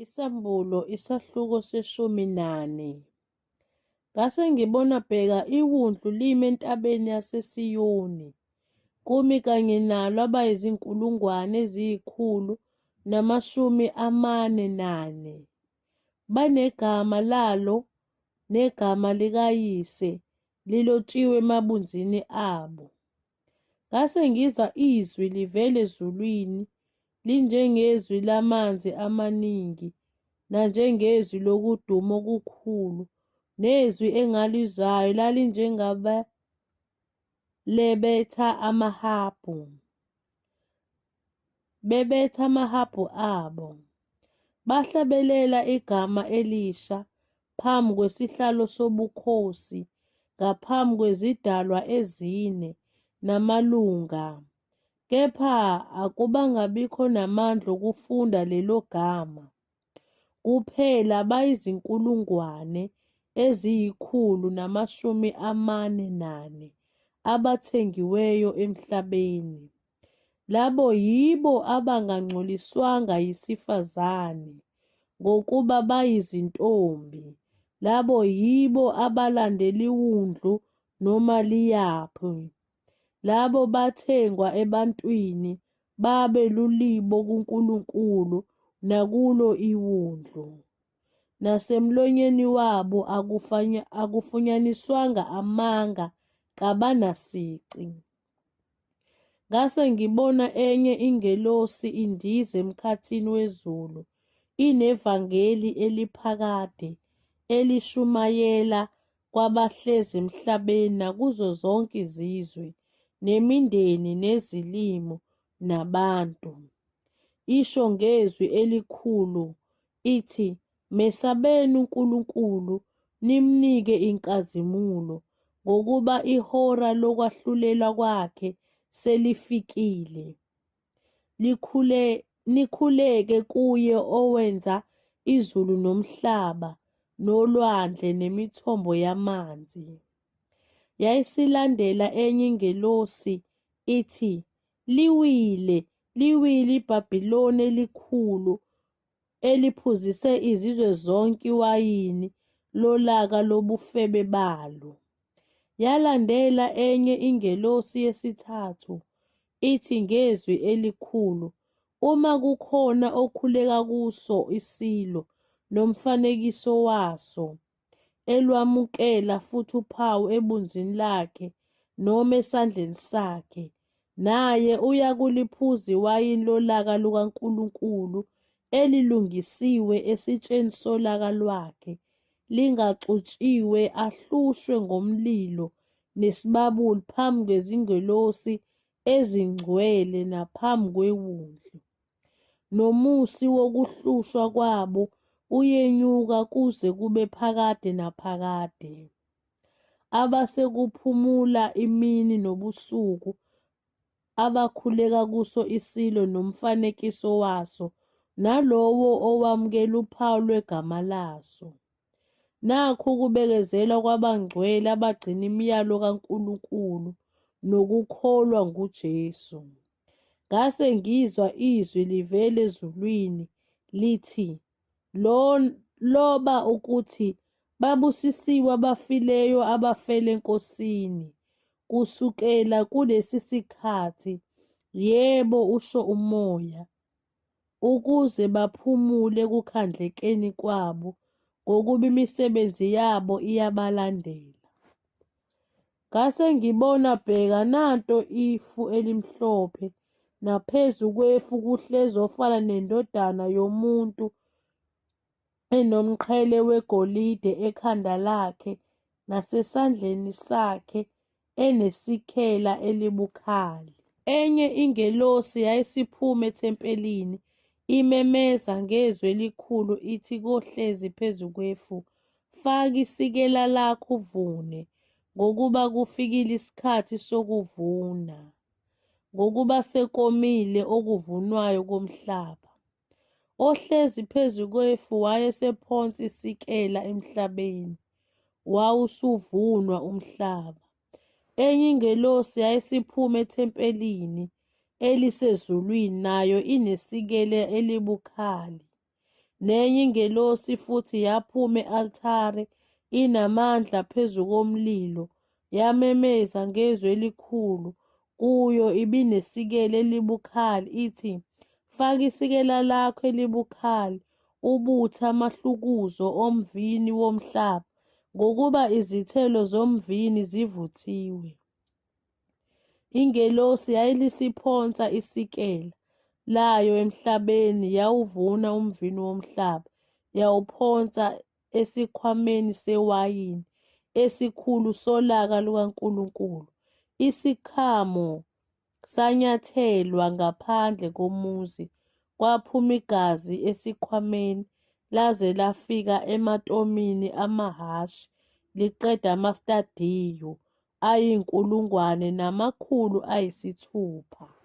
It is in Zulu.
Isambulo isahluko seshumi nane. Ngase ngibona bheka iwundlu lime entabeni yaseSiyoni, kumi kanye nalo abayizi144. Banegama lalo negama likayise lilotshiwe emabunzini abo. Ngase ngizwa izwi livela ezulwini linjengezwi lamanzi amaningi nanjengezwi lokuduma okukhulu, nezwi engalizwayo lalinjengabalebetha amahabhu, bebetha amahabhu abo. Bahlabelela igama elisha phambi kwesihlalo sobukhosi ngaphambi kwezidalwa ezine namalunga, kepha akubangabikho namandla okufunda lelo gama. Kuphela abayizi144 abathengiweyo emhlabeni. Labo yibo abangangcoliswanga yisifazane ngokuba bayizintombi. Labo yibo abalandela iwundlu noma liyaphi. Labo bathengwa ebantwini babe lulibo kuNkulunkulu nakulo iwundlu. Nasemlonyeni wabo akufunyaniswanga amanga, kabanasici. Ngase ngibona enye ingelosi indiza emkhathini wezulu, inevangeli eliphakade elishumayela kwabahlezi emhlabeni nakuzo zonke izizwe, nemindeni, nezilimi, nabantu. Isho ngezwi elikhulu ithi, "Mesabeni uNkulunkulu, nimnike inkazimulo, ngokuba ihora lokwahlulelwa kwakhe selifikile. Nikhuleke kuye owenza izulu nomhlaba, nolwandle nemithombo yamanzi." Yayisilandela enye ingelosi ithi, "Liwile, liwile iBhabhiloni elikhulu, eliphuzise izizwe zonke iwayini lolaka lobufebe balo." Yalandela enye ingelosi yesithathu ithi ngezwi elikhulu, "Uma kukhona okhuleka kuso isilo nomfanekiso waso, elwamukela futhi uphawu ebunzini lakhe noma esandleni sakhe, naye uyakuliphuza iwayini lolaka lukaNkulunkulu elilungisiwe esitsheni solaka lwakhe, lingaxutshiwe, ahlushwe ngomlilo nesibabuli phambi kwezingelosi ezingcwele naphambi kwewundlu. Nomusi wokuhlushwa kwabo uyenyuka kuze kube phakade naphakade. Abasekuphumula imini nobusuku, abakhuleka kuso isilo nomfanekiso waso, nalowo owamukela uphawu lwegama laso. Nakhu ukubekezela kwabangcwele abagcina imiyalo kaNkulunkulu nokukholwa nguJesu. Ngase ngizwa izwi livela ezulwini lithi, "Loba ukuthi babusisiwe abafileyo abafele eNkosini kusukela kulesi sikhathi, yebo, usho uMoya, ukuze baphumule ekukhandlekeni kwabo, ngokuba imisebenzi yabo iyabalandela." Ngase ngibona bheka nanto ifu elimhlophe, naphezu kwefu kuhlezi ofana nendodana yomuntu enomqhele wegolide ekhanda lakhe nasesandleni sakhe enesikhela elibukhali. Enye ingelosi yayisiphuma ethempelini imemeza ngezwi elikhulu ithi kohlezi phezu kwefu, "Faka isikela lakho uvune, ngokuba kufikile isikhathi sokuvuna, ngokuba sekomile okuvunwayo komhlaba." Ohlezi phezu kwefu wayesephonsa isikela emhlabeni, wawusuvunwa umhlaba. Enye ingelosi yayisiphuma ethempelini elisezulwini, nayo inesikela elibukhali. nenye ingelosi futhi yaphuma e-althare inamandla phezu komlilo, yamemeza ngezwi elikhulu kuyo ibinesikela elibukhali ithi, "Faka isikela lakho elibukhali, ubuthe amahlukuzo omvini womhlaba, ngokuba izithelo zomvini zivuthiwe." Ingelosi yayilisiphonsa isikela layo emhlabeni yawuvuna umvini womhlaba, yawuphonsa esikhwameni sewayini esikhulu solaka lukaNkulunkulu. Isikhwama sanyathelwa ngaphandle komuzi, kwaphuma igazi esikhwameni laze lafika ematomini amahhashi liqeda amastadiyo 6,600.